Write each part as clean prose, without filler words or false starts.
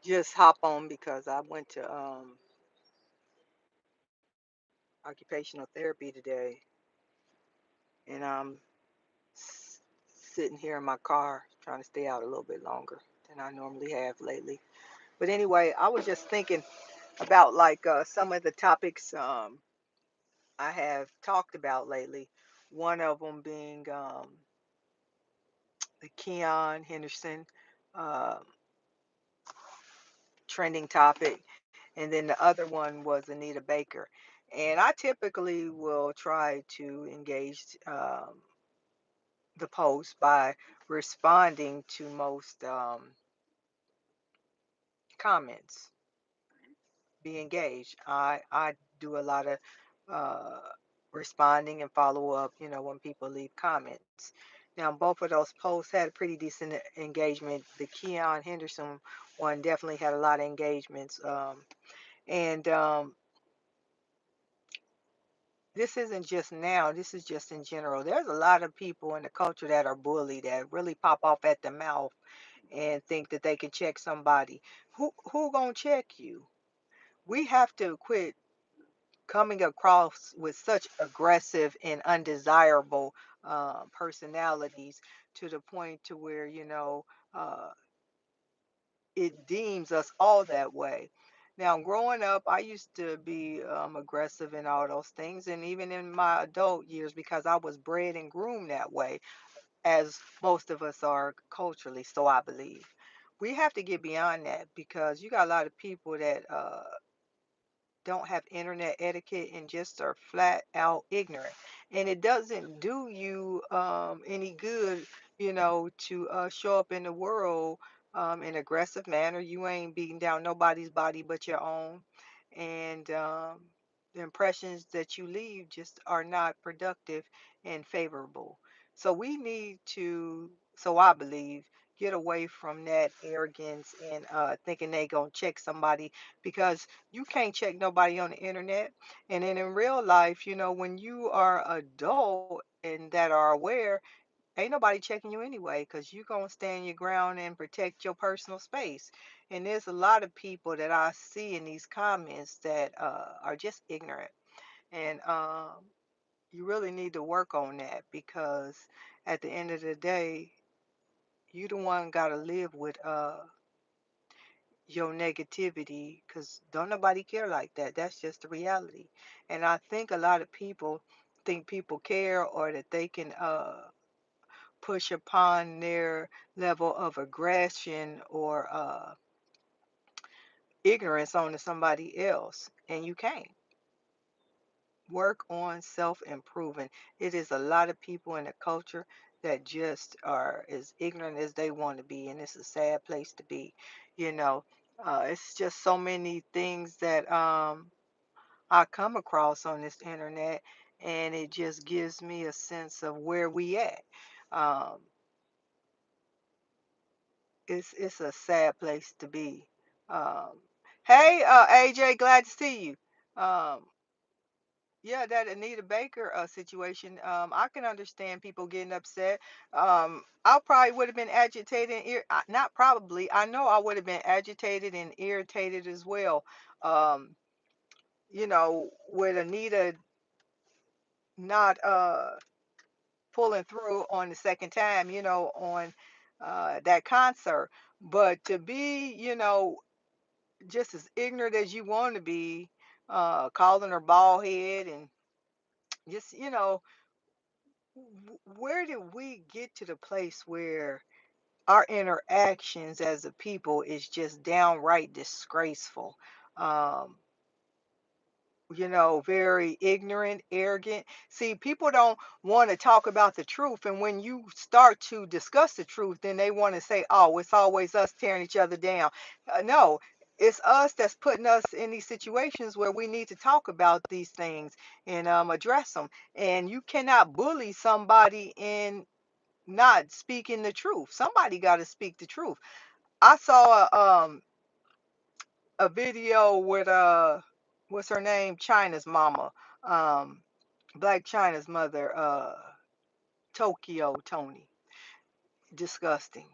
just hop on because I went to occupational therapy today, and I'm s- sitting here in my car trying to stay out a little bit longer than I normally have lately. But anyway, I was just thinking about like some of the topics I have talked about lately. One of them being the Keon Henderson uh, trending topic, and then the other one was Anita Baker. And I typically will try to engage the post by responding to most comments, be engaged. I do a lot of uh, responding and follow up, when people leave comments. Now, both of those posts had a pretty decent engagement. The Keon Henderson one definitely had a lot of engagements. And This isn't just now, this is just in general. There's a lot of people in the culture that are bullied that really pop off at the mouth and think that they can check somebody. Who gonna check you? We have to quit coming across with such aggressive and undesirable personalities to the point to where uh, it deems us all that way. Now, growing up, I used to be aggressive in all those things, and even in my adult years, because I was bred and groomed that way, as most of us are culturally, so I believe. We have to get beyond that because you got a lot of people that don't have internet etiquette and just are flat out ignorant. And it doesn't do you any good, to show up in the world in aggressive manner. You ain't beating down nobody's body but your own. And the impressions that you leave just are not productive and favorable. So we need to, so I believe, get away from that arrogance and thinking they gonna check somebody, because you can't check nobody on the internet. And then in real life, when you are adult and that are aware, ain't nobody checking you anyway, because you're going to stand your ground and protect your personal space. And there's a lot of people that I see in these comments that are just ignorant. And you really need to work on that, because at the end of the day, you the one got to live with your negativity, because don't nobody care like that. That's just the reality. And I think a lot of people think people care, or that they can push upon their level of aggression or ignorance onto somebody else, and you can't. Work on self-improving. It is a lot of people in the culture that just are as ignorant as they want to be, and it's a sad place to be. you know it's just so many things that I come across on this internet, and it just gives me a sense of where we at. Um, it's a sad place to be. Um, hey, AJ, glad to see you. Um, yeah, that Anita Baker situation. I can understand people getting upset. I probably would have been agitated, and not probably. I know I would have been agitated and irritated as well. Um, with Anita not pulling through on the second time, on that concert. But to be, just as ignorant as you want to be, calling her bald head, and just, where did we get to the place where our interactions as a people is just downright disgraceful? Um, very ignorant, arrogant. See, people don't want to talk about the truth. And when you start to discuss the truth, then they want to say, oh, it's always us tearing each other down. No, it's us that's putting us in these situations where we need to talk about these things and address them. And you cannot bully somebody in not speaking the truth. Somebody got to speak the truth. I saw a video with what's her name, China's mama, um Black China's mother, Tokyo Tony. Disgusting.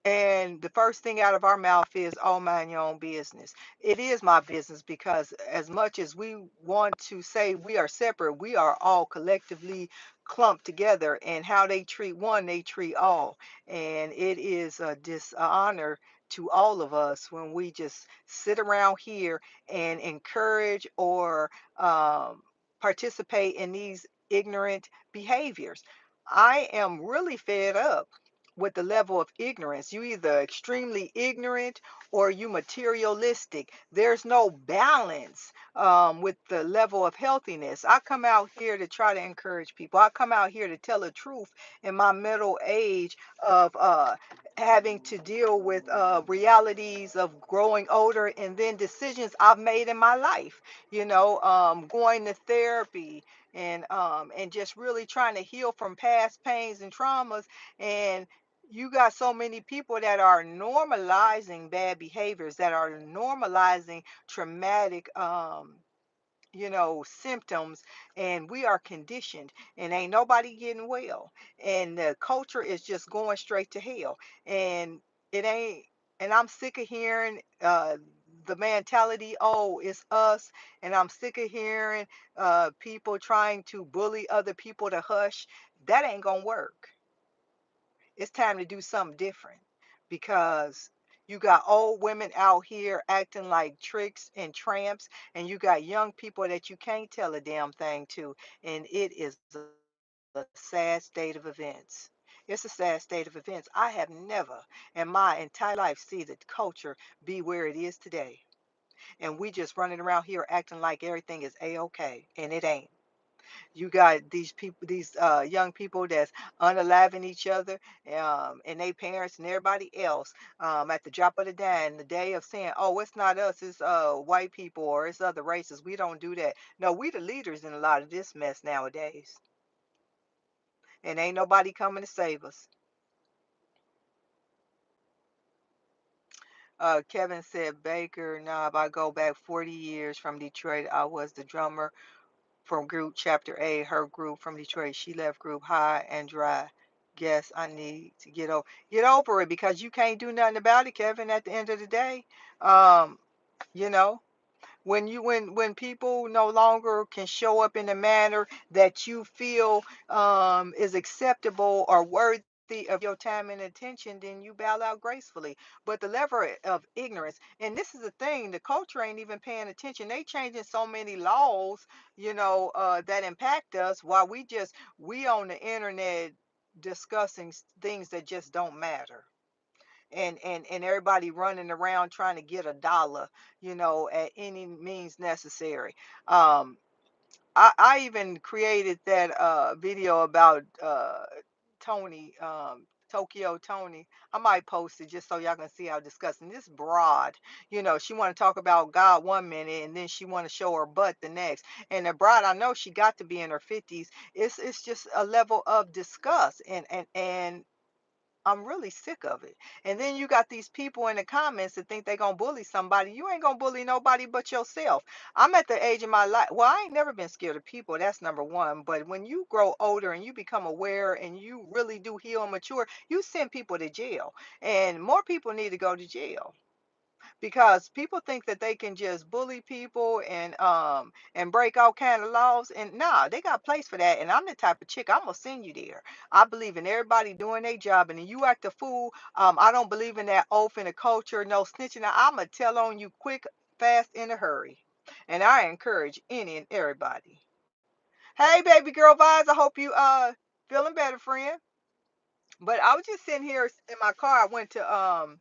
And the first thing out of our mouth is, oh, mind your own business. It is my business because as much as we want to say we are separate, we are all collectively clumped together. And how they treat one, they treat all. And it is a dishonor to all of us when we just sit around here and encourage or participate in these ignorant behaviors. I am really fed up with the level of ignorance. You either extremely ignorant or you materialistic. There's no balance with the level of healthiness. I come out here to try to encourage people. I come out here to tell the truth in my middle age of having to deal with realities of growing older and then decisions I've made in my life. Going to therapy and just really trying to heal from past pains and traumas. And you got so many people that are normalizing bad behaviors, that are normalizing traumatic symptoms, and we are conditioned and ain't nobody getting well, and the culture is just going straight to hell. And it ain't and I'm sick of hearing the mentality, oh, it's us. And I'm sick of hearing people trying to bully other people to hush. That ain't gonna work. It's time to do something different because you got old women out here acting like tricks and tramps, and you got young people that you can't tell a damn thing to, and it is a sad state of events. It's a sad state of events. I have never in my entire life see the culture be where it is today. And we just running around here acting like everything is a-okay, and it ain't. You got these people, these young people that's unaliving each other, and they parents and everybody else, at the drop of the dime, the day of saying, "Oh, it's not us, it's white people or it's other races. We don't do that." No, we the leaders in a lot of this mess nowadays, and ain't nobody coming to save us. Kevin said, Baker, nah, if I go back 40 years from Detroit, I was the drummer from group chapter A, her group from Detroit. She left group high and dry. Guess I need to get over it because you can't do nothing about it, Kevin, at the end of the day. Um, you know, when people no longer can show up in a manner that you feel is acceptable or worthy of your time and attention, then you bow out gracefully. But the level of ignorance, and this is the thing, the culture ain't even paying attention. They changing so many laws, that impact us, while we on the internet discussing things that just don't matter. And everybody running around trying to get a dollar, at any means necessary. um I even created that video about Tony, Tokyo Tony. I might post it just so y'all can see how disgusting this broad. She want to talk about God one minute and then she want to show her butt the next. And the broad, I know she got to be in her 50s. It's just a level of disgust, and I'm really sick of it. And then you got these people in the comments that think they gonna bully somebody. You ain't gonna bully nobody but yourself. I'm at the age of my life. Well, I ain't never been scared of people. That's number one. But when you grow older and you become aware and you really do heal and mature, you send people to jail. And more people need to go to jail because people think that they can just bully people and break all kind of laws. And nah, they got a place for that. And I'm the type of chick, I'm gonna send you there. I believe in everybody doing their job, and then you act a fool. I don't believe in that oath in the culture, no snitching. I'm gonna tell on you quick, fast, in a hurry. And I encourage any and everybody. Hey, baby girl vibes, I hope you feeling better, friend. But I was just sitting here in my car. I went to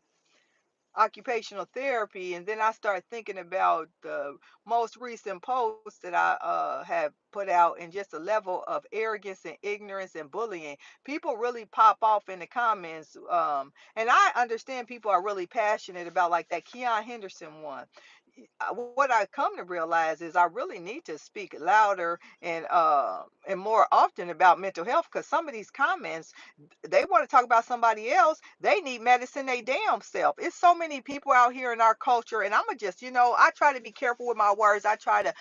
occupational therapy, and then I started thinking about the most recent post that I have put out, and just a level of arrogance and ignorance and bullying. People really pop off in the comments, and I understand people are really passionate about, like, that Keon Henderson one. what I come to realize is I really need to speak louder and more often about mental health, because some of these comments, they want to talk about somebody else. They need medicine they damn self. It's so many people out here in our culture, and I'ma just, I try to be careful with my words. I try to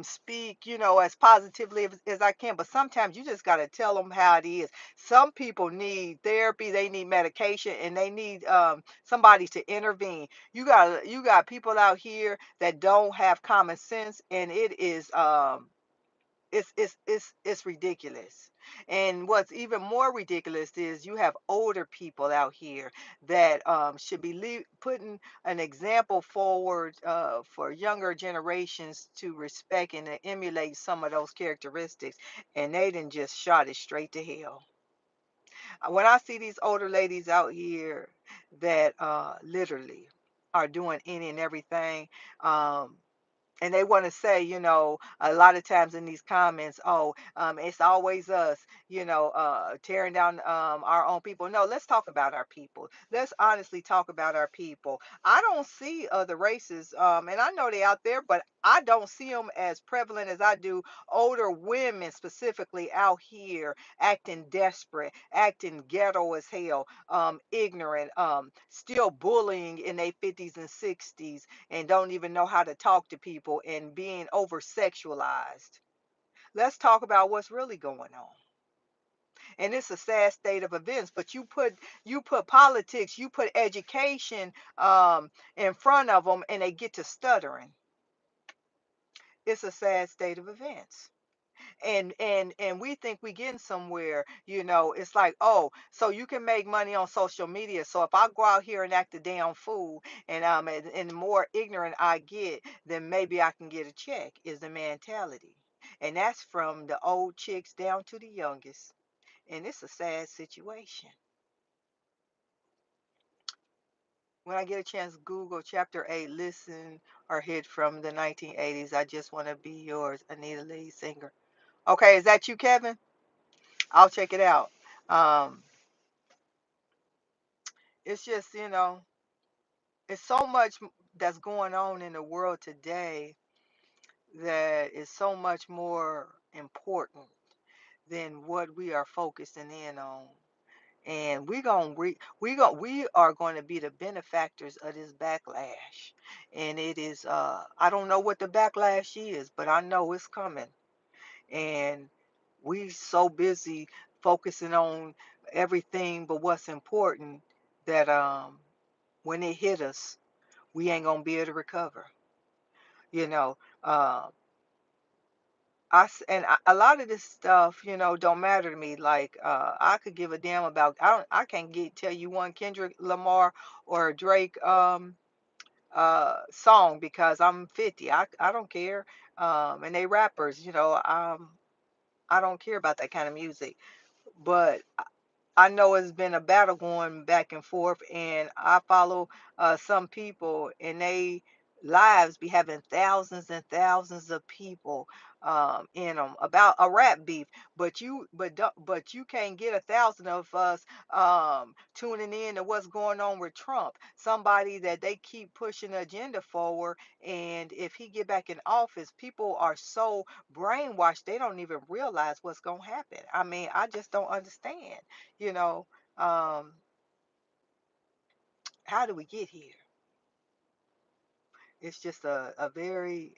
speak, as positively as I can, but sometimes you just got to tell them how it is. Some people need therapy, they need medication, and they need somebody to intervene. You got people out here that don't have common sense, and it is it's ridiculous. And what's even more ridiculous is you have older people out here that should be putting an example forward for younger generations to respect and to emulate some of those characteristics, and they done just shot it straight to hell. When I see these older ladies out here that literally are doing any and everything, um, and they want to say, a lot of times in these comments, oh, it's always us, tearing down our own people. No, let's talk about our people. Let's honestly talk about our people. I don't see other races, and I know they're out there, but I don't see them as prevalent as I do older women specifically out here acting desperate, acting ghetto as hell, ignorant, still bullying in their 50s and 60s, and don't even know how to talk to people and being over sexualized. Let's talk about what's really going on. And it's a sad state of events, but you put politics, you put education in front of them, and they get to stuttering. It's a sad state of events. And we think we getting somewhere. It's like, oh, so you can make money on social media, so if I go out here and act a damn fool, and the more ignorant I get, then maybe I can get a check, is the mentality. And that's from the old chicks down to the youngest, and it's a sad situation. When I get a chance, Google chapter 8, listen or hit from the 1980s. I just want to be yours, Anita Lee singer. Okay, is that you, Kevin? I'll check it out. Um, it's just, it's so much that's going on in the world today that is so much more important than what we are focusing in on. And we are going to be the benefactors of this backlash. And it is I don't know what the backlash is, but I know it's coming. And we so busy focusing on everything but what's important that when it hit us, we ain't gonna be able to recover. You know, uh, a lot of this stuff, don't matter to me. Like I could give a damn about. I can't tell you one Kendrick Lamar or Drake song because I'm 50. I don't care. And they rappers, I don't care about that kind of music. But I know it's been a battle going back and forth, and I follow some people, and they lives be having thousands and thousands of people in them about a rap beef. But you can't get 1,000 of us tuning in to what's going on with Trump, somebody that they keep pushing the agenda forward. And if he get back in office, people are so brainwashed they don't even realize what's gonna happen. I mean, I just don't understand you know, um, how do we get here? It's just a very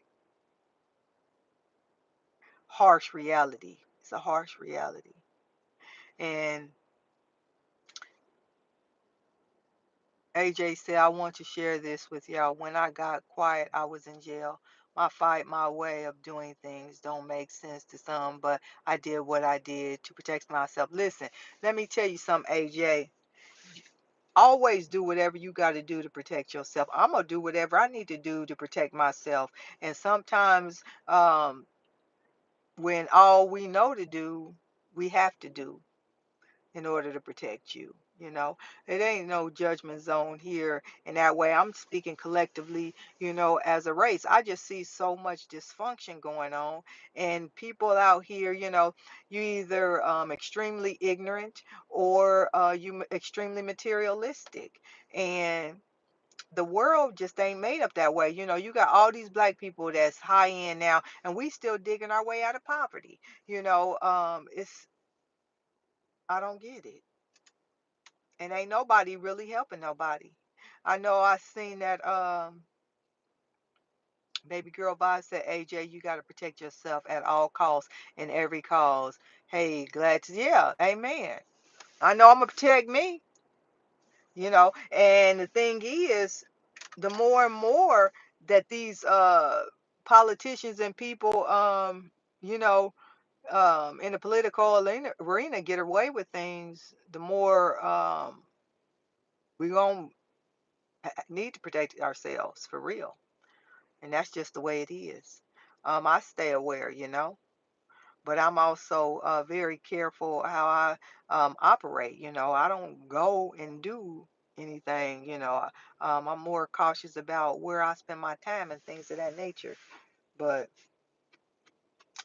harsh reality. It's a harsh reality. And AJ said, I want to share this with y'all. When I got quiet, I was in jail. My way of doing things don't make sense to some, but I did what I did to protect myself. Listen, let me tell you something, AJ. Always do whatever you got to do to protect yourself. I'm gonna do whatever I need to do to protect myself. And sometimes when all we know to do, we have to do in order to protect you. It ain't no judgment zone here. And that way, I'm speaking collectively, as a race. I just see so much dysfunction going on. And people out here, you either extremely ignorant or you extremely materialistic. And the world just ain't made up that way. You got all these black people that's high end now, and we still digging our way out of poverty. It's I don't get it, and ain't nobody really helping nobody. I know I seen that baby girl vibe said, AJ, you got to protect yourself at all costs in every cause. Hey, glad to, yeah, amen. I know I'm gonna protect me, and the thing is, the more and more that these politicians and people you know in the political arena get away with things, the more we're going to need to protect ourselves for real. And that's just the way it is. I stay aware, but I'm also very careful how I operate. I don't go and do anything. I'm more cautious about where I spend my time and things of that nature. But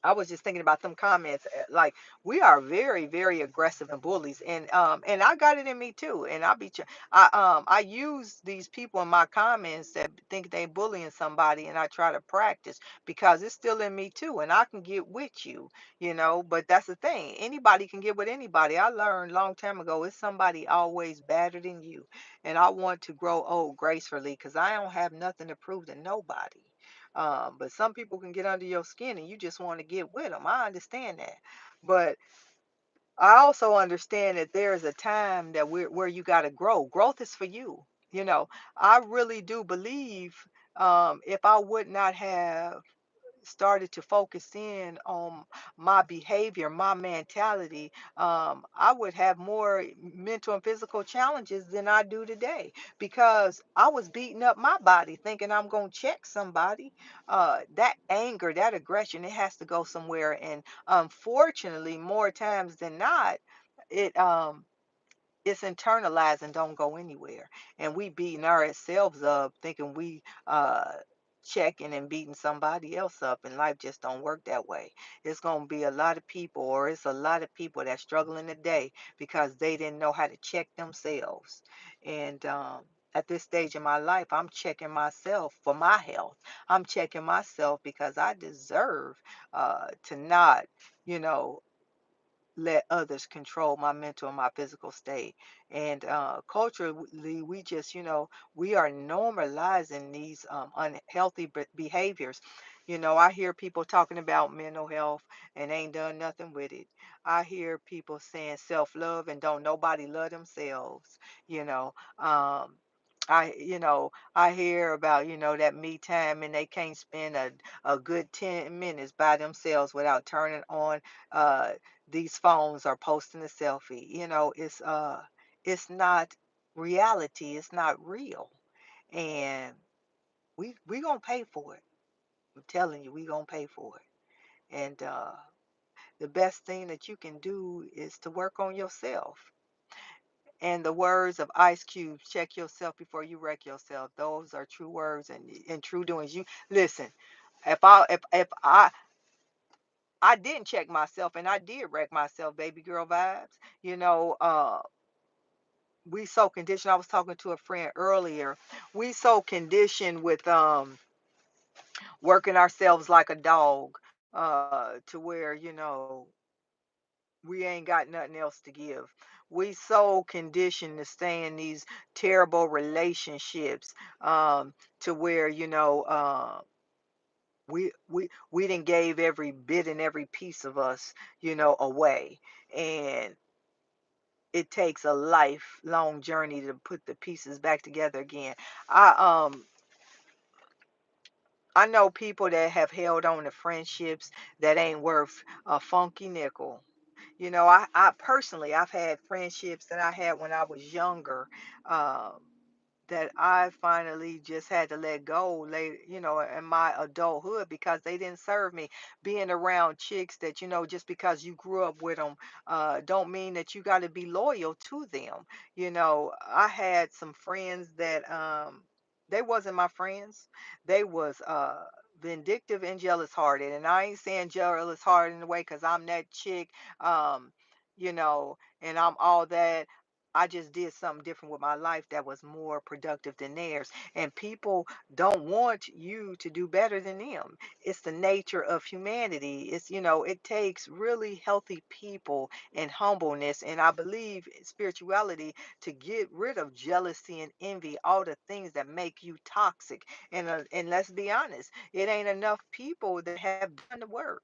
I was just thinking about them comments. Like, we are very, very aggressive and bullies, and I got it in me too. And I use these people in my comments that think they bullying somebody, and I try to practice because it's still in me too, and I can get with you, But that's the thing. Anybody can get with anybody. I learned long time ago. It's somebody always better than you, and I want to grow old gracefully because I don't have nothing to prove to nobody. But some people can get under your skin and you just want to get with them. I understand that. But I also understand that there is a time that where you got to grow. Growth is for you. I really do believe if I would not have started to focus in on my behavior, my mentality, I would have more mental and physical challenges than I do today because I was beating up my body thinking I'm going to check somebody. That anger, that aggression, it has to go somewhere. And unfortunately, more times than not, it it's internalized and don't go anywhere. And we beating ourselves up thinking we checking and beating somebody else up, and life just don't work that way. It's gonna be a lot of people, or it's a lot of people that's struggling today because they didn't know how to check themselves. And at this stage in my life, I'm checking myself for my health. I'm checking myself because I deserve to not, you know, let others control my mental and my physical state. And culturally, we just, we are normalizing these unhealthy behaviors. I hear people talking about mental health and ain't done nothing with it. I hear people saying self-love and don't nobody love themselves. You know, I hear about, that me time and they can't spend a good 10 minutes by themselves without turning on uh these phones are posting a selfie. It's not reality. It's not real. And we gonna pay for it. I'm telling you, we gonna pay for it. And the best thing that you can do is to work on yourself. And the words of Ice Cube, check yourself before you wreck yourself. Those are true words and true doings. You listen, if I didn't check myself and I did wreck myself, baby girl vibes, we so conditioned. I was talking to a friend earlier. We so conditioned with working ourselves like a dog, to where, we ain't got nothing else to give. We so conditioned to stay in these terrible relationships, to where, we didn't gave every bit and every piece of us, away. And it takes a lifelong journey to put the pieces back together again. I know people that have held on to friendships that ain't worth a funky nickel. I personally, I've had friendships that I had when I was younger, um, that I finally just had to let go later, in my adulthood because they didn't serve me. Being around chicks that, just because you grew up with them, don't mean that you got to be loyal to them. I had some friends that, they wasn't my friends. They was, vindictive and jealous hearted. And I ain't saying jealous hearted in the way because I'm that chick, um, and I'm all that. I just did something different with my life that was more productive than theirs. And people don't want you to do better than them. It's the nature of humanity. It takes really healthy people and humbleness. And I believe in spirituality to get rid of jealousy and envy, all the things that make you toxic. And let's be honest, it ain't enough people that have done the work.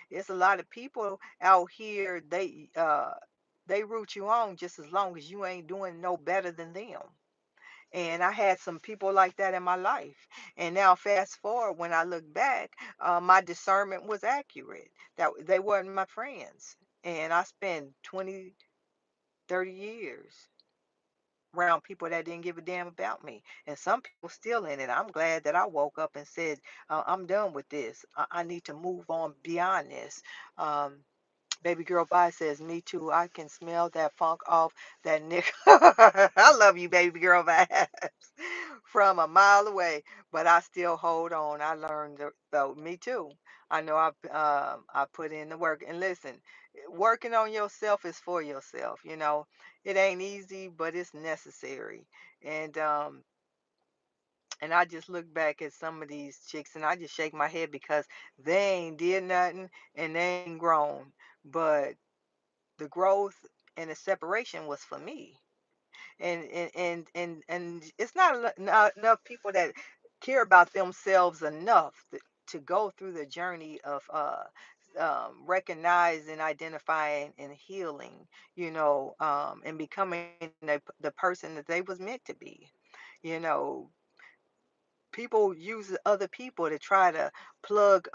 It's a lot of people out here, they root you on just as long as you ain't doing no better than them. And I had some people like that in my life. And now, fast forward, when I look back, my discernment was accurate. That they weren't my friends. And I spent 20, 30 years around people that didn't give a damn about me. And some people still in it. I'm glad that I woke up and said, I'm done with this. I need to move on beyond this. Um, Baby girl bye says, me too. I can smell that funk off that Nick. I love you, baby girl vibes from a mile away, but I still hold on. I learned though. Me too. I know I put in the work. And listen, working on yourself is for yourself. It ain't easy, but it's necessary. And and I just look back at some of these chicks and I just shake my head because they ain't did nothing and they ain't grown. But the growth and the separation was for me. And it's not enough people that care about themselves enough to go through the journey of recognizing, identifying, and healing, and becoming the person that they was meant to be. You know, People use other people to try to plug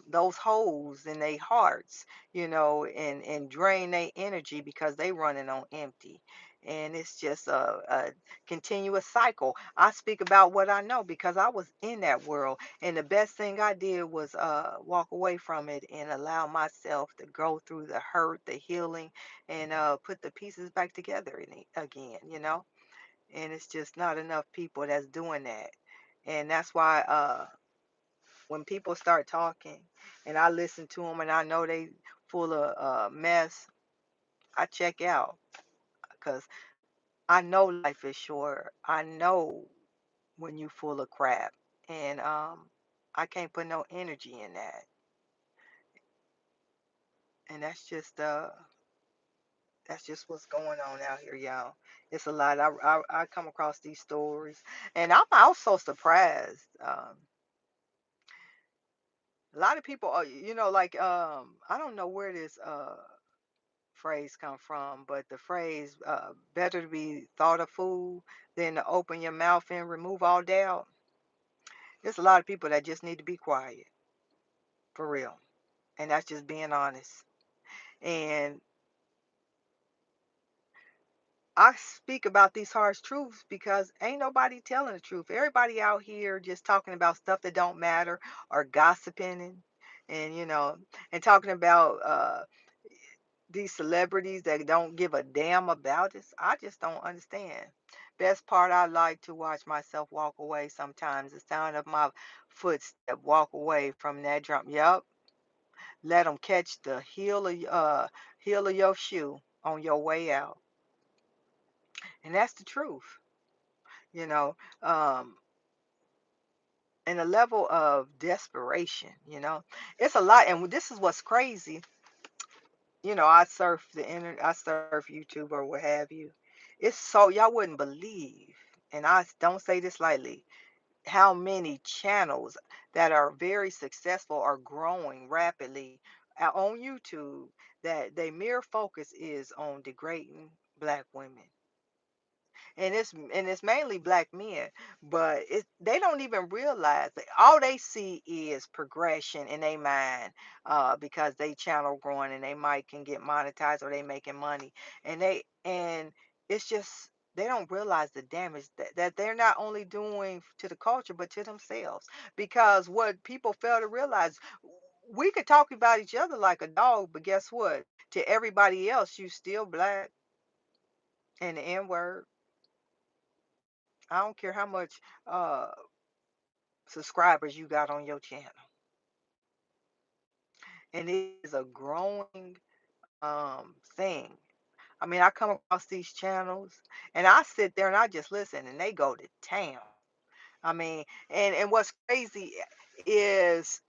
those holes in their hearts, and drain their energy because they running on empty. And it's just a continuous cycle. I speak about what I know because I was in that world, and the best thing I did was walk away from it and allow myself to go through the hurt, the healing, and put the pieces back together again. And it's just not enough people that's doing that. And that's why when people start talking and I listen to them and I know they full of mess, I check out because I know life is short. I know when you full of crap, and I can't put no energy in that. And that's just what's going on out here, y'all. It's a lot. I come across these stories, and I'm also surprised. A lot of people are, like, I don't know where this phrase come from, but the phrase better to be thought a fool than to open your mouth and remove all doubt. There's a lot of people that just need to be quiet, for real. And that's just being honest. And I speak about these harsh truths because ain't nobody telling the truth. Everybody out here just talking about stuff that don't matter or gossiping and and talking about these celebrities that don't give a damn about us. I just don't understand. Best part, I like to watch myself walk away sometimes. The sound of my footstep walk away from that drum. Yup. Let them catch the heel of your shoe on your way out. And that's the truth, you know. Um, and a level of desperation. It's a lot. And this is what's crazy. I surf the internet, I surf YouTube or what have you. It's so y'all wouldn't believe, and I don't say this lightly, how many channels that are very successful are growing rapidly on YouTube that their mere focus is on degrading black women, and it's mainly black men, but they don't even realize that all they see is progression in their mind, because they channel growing and they might can get monetized or they making money, and it's just they don't realize the damage that they're not only doing to the culture but to themselves, because what people fail to realize, we could talk about each other like a dog, but guess what, to everybody else you still black and the n-word. I don't care how much uh subscribers you got on your channel. And it is a growing thing. I mean, I come across these channels and I sit there and I just listen and they go to town. I mean, and what's crazy is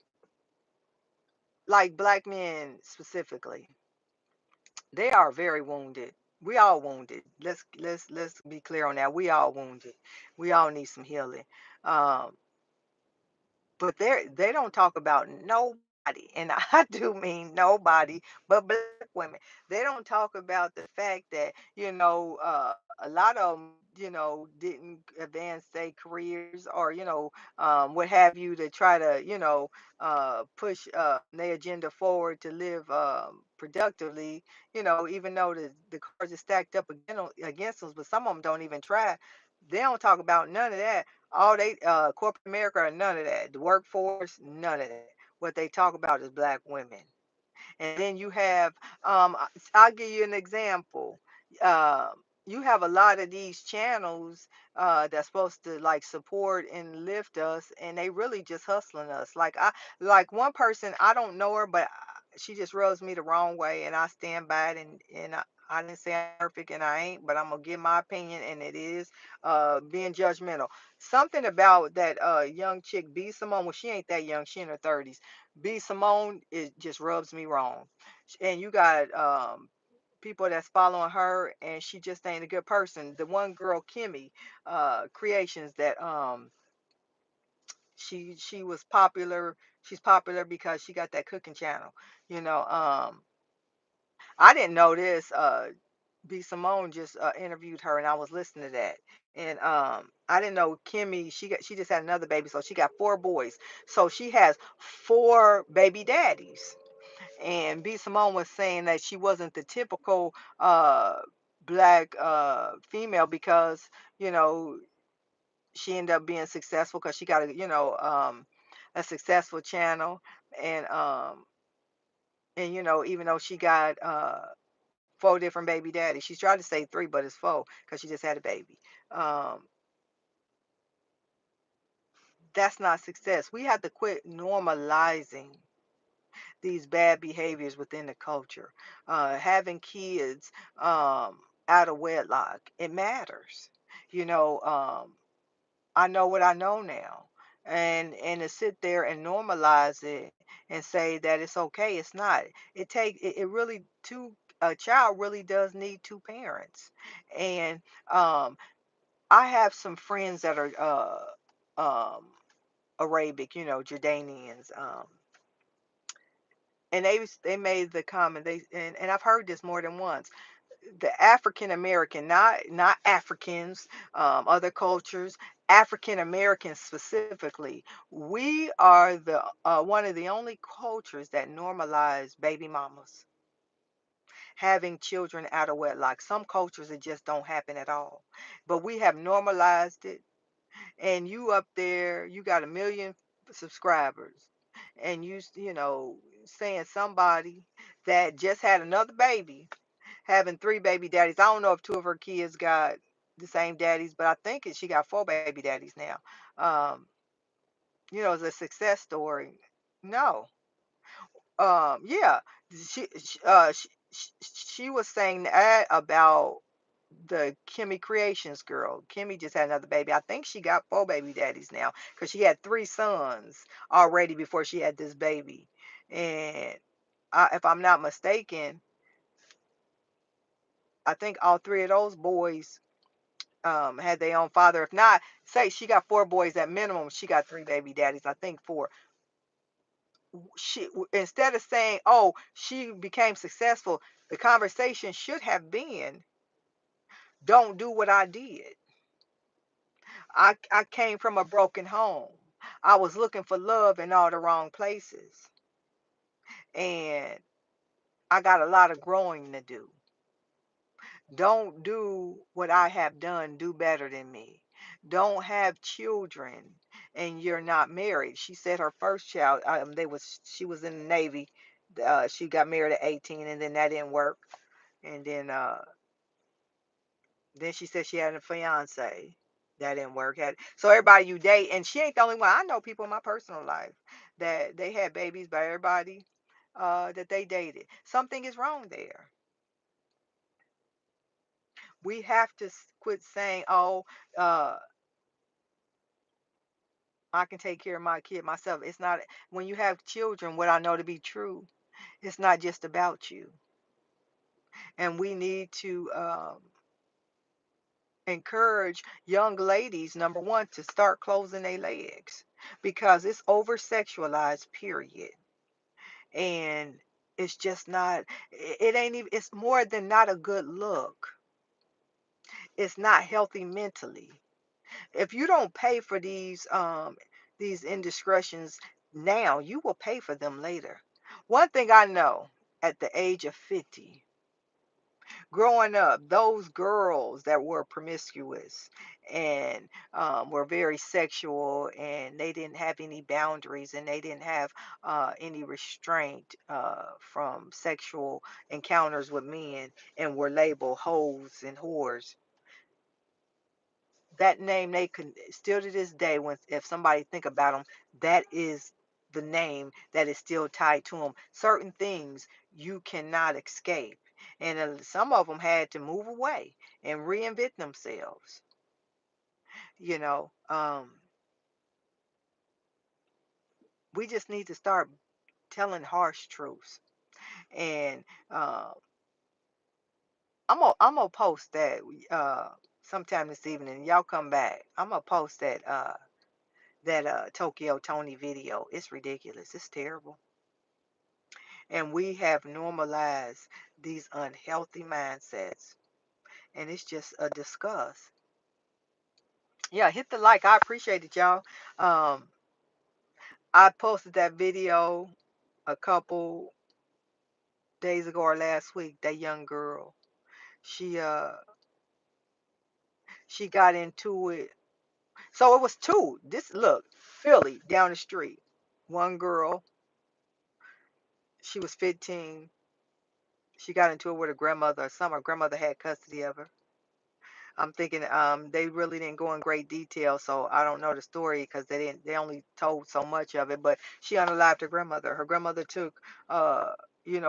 like black men specifically, they are very wounded. We all wounded. Let's be clear on that. We all wounded. We all need some healing. Um, but they don't talk about nobody, and I do mean nobody, but black women. They don't talk about the fact that a lot of them didn't advance their careers or what have you to try to push their agenda forward to live productively. Even though the cards are stacked up against us, but some of them don't even try. They don't talk about none of that. All they corporate America are none of that. The workforce, none of that. What they talk about is black women. And then you have I'll give you an example. You have a lot of these channels that's supposed to like support and lift us, and they really just hustling us. Like one person, I don't know her, but she just rubs me the wrong way, and I stand by it. And I didn't say I'm perfect, and I ain't, but I'm gonna give my opinion, and it is being judgmental. Something about that young chick B Simone. Well, she ain't that young. She in her 30s. B Simone, it just rubs me wrong. And you got people that's following her, and she just ain't a good person. The one girl, Kimmy Creations, that she was popular. She's popular because she got that cooking channel. You know, I didn't know this. B Simone just interviewed her, and I was listening to that. And I didn't know Kimmy. She just had another baby, so she got four boys. So she has four baby daddies. And B Simone was saying that she wasn't the typical black female because you know she ended up being successful because she got a successful channel. And even though she got four different baby daddies, she tried to say three, but it's four because she just had a baby. um that's not success. We have to quit normalizing these bad behaviors within the culture. Having kids out of wedlock, it matters. You know, I know what I know now, and to sit there and normalize it and say that it's okay, it's not. It really two a child really does need two parents, and um, I have some friends that are Arabic, Jordanians. And they made the comment and I've heard this more than once. The African American, not Africans, other cultures, African Americans specifically, we are the one of the only cultures that normalize baby mamas having children out of wedlock. Some cultures it just don't happen at all, but we have normalized it. And you up there, you got a million subscribers, and saying somebody that just had another baby having three baby daddies. I don't know if two of her kids got the same daddies, but I think she got four baby daddies now. um it's a success story. No. Yeah, she was saying that about the Kimmy Creations girl. Kimmy just had another baby. I think she got four baby daddies now because she had three sons already before she had this baby. And if I'm not mistaken, I think all three of those boys had their own father. If not, say she got four boys at minimum, she got three baby daddies. I think four. Instead of saying, "Oh, she became successful," the conversation should have been, "Don't do what I did. I came from a broken home. I was looking for love in all the wrong places, and I got a lot of growing to do. Don't do what I have done. Do better than me. Don't have children and you're not married." She said her first child, she was in the Navy. She got married at 18, and then that didn't work. And then she said she had a fiance. That didn't work. So everybody you date, and she ain't the only one. I know people in my personal life that they had babies by everybody that they dated. Something is wrong there. We have to quit saying, "Oh, uh, I can take care of my kid myself." It's not when you have children, what I know to be true, it's not just about you. And we need to encourage young ladies, number one, to start closing their legs because it's over sexualized, period. And it's just not, it ain't even, it's more than not a good look. It's not healthy mentally. If you don't pay for these indiscretions now, you will pay for them later. One thing I know, at the age of 50, growing up, those girls that were promiscuous and were very sexual, and they didn't have any boundaries, and they didn't have any restraint from sexual encounters with men, and were labeled hoes and whores. That name, they can still to this day, when if somebody think about them, that is the name that is still tied to them. Certain things you cannot escape, and some of them had to move away and reinvent themselves. you know um we just need to start telling harsh truths. And I'm gonna post that sometime this evening. Y'all come back, I'm gonna post that Tokyo Tony video. It's ridiculous. It's terrible. And we have normalized these unhealthy mindsets. And it's just a disgust. Yeah, hit the like. I appreciate it, y'all. Um, I posted that video a couple days ago or last week. That young girl. She she got into it. So it was two. This look, Philly down the street. One girl, she was 15. She got into it with her grandmother or something. Her grandmother had custody of her. I'm thinking they really didn't go in great detail, so I don't know the story because they only told so much of it. But she unalived her grandmother. Her grandmother took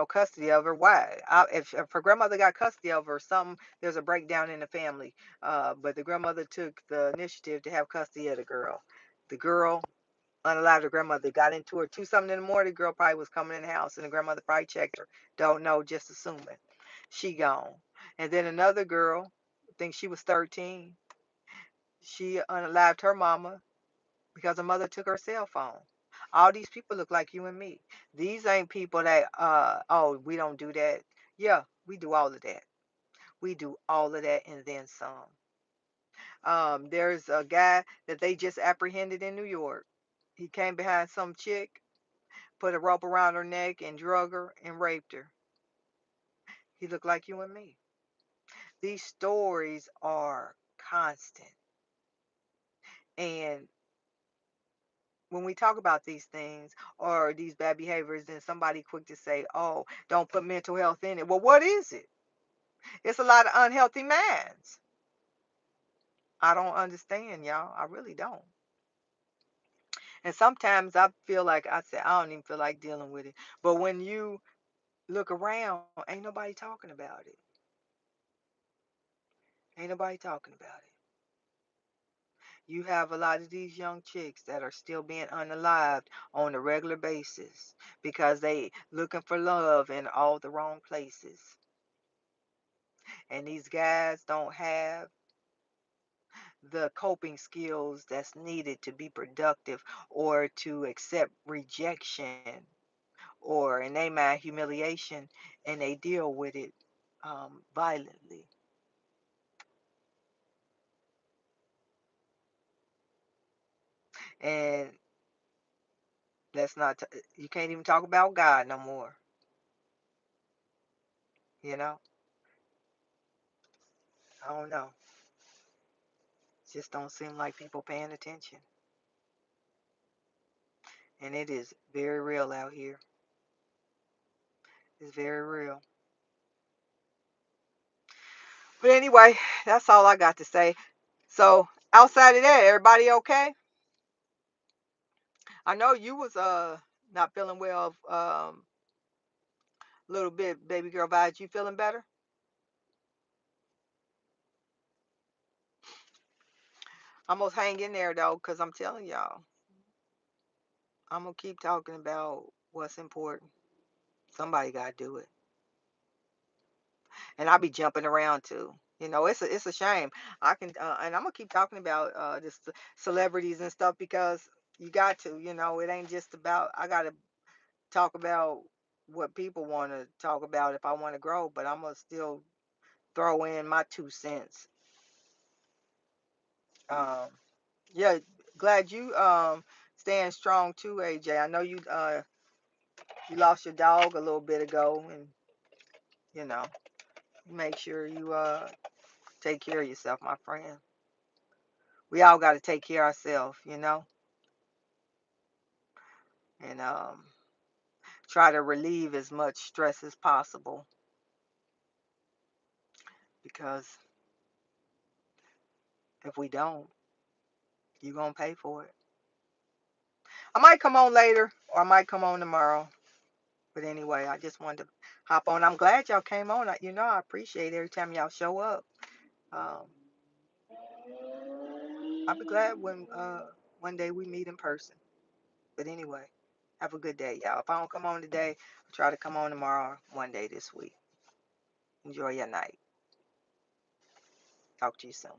custody of her. Why? If her grandmother got custody of her, something there's a breakdown in the family. But the grandmother took the initiative to have custody of the girl. The girl unalived her grandmother, got into her 2 something in the morning. The girl probably was coming in the house, and the grandmother probably checked her. Don't know, just assuming. She gone. And then another girl, I think she was 13. She unalived her mama because her mother took her cell phone. All these people look like you and me. These ain't people that oh, we don't do that. Yeah, we do all of that. We do all of that and then some. There's a guy that they just apprehended in New York. He came behind some chick, put a rope around her neck and drug her and raped her. He looked like you and me. These stories are constant. And when we talk about these things or these bad behaviors, then somebody quick to say, "Oh, don't put mental health in it." Well, what is it? It's a lot of unhealthy minds. I don't understand, y'all. I really don't. And sometimes I feel like I say I don't even feel like dealing with it. But when you look around, ain't nobody talking about it. Ain't nobody talking about it. You have a lot of these young chicks that are still being unalived on a regular basis because they looking for love in all the wrong places. And these guys don't have the coping skills that's needed to be productive or to accept rejection or in their mind humiliation, and they deal with it violently. And let's not you can't even talk about God no more, you know. I don't know. Just don't seem like people paying attention. And it is very real out here. It's very real. But anyway, that's all I got to say. So outside of that, everybody okay? I know you was not feeling well a little bit, baby girl vibes. You feeling better? I'm gonna hang in there though, cause I'm telling y'all, I'm gonna keep talking about what's important. Somebody gotta do it, and I'll be jumping around too. It's a shame. And I'm gonna keep talking about this celebrities and stuff because you got to. It ain't just about. I gotta talk about what people want to talk about if I want to grow, but I'm gonna still throw in my 2 cents. Um, yeah, glad you staying strong too, AJ. I know you lost your dog a little bit ago, and you know, make sure you take care of yourself, my friend. We all got to take care of ourselves, and try to relieve as much stress as possible because if we don't, you're gonna pay for it. I might come on later, or I might come on tomorrow. But anyway, I just wanted to hop on. I'm glad y'all came on. I appreciate every time y'all show up. Um, I'll be glad when one day we meet in person. But anyway, have a good day, y'all. If I don't come on today, I'll try to come on tomorrow, one day this week. Enjoy your night. Talk to you soon.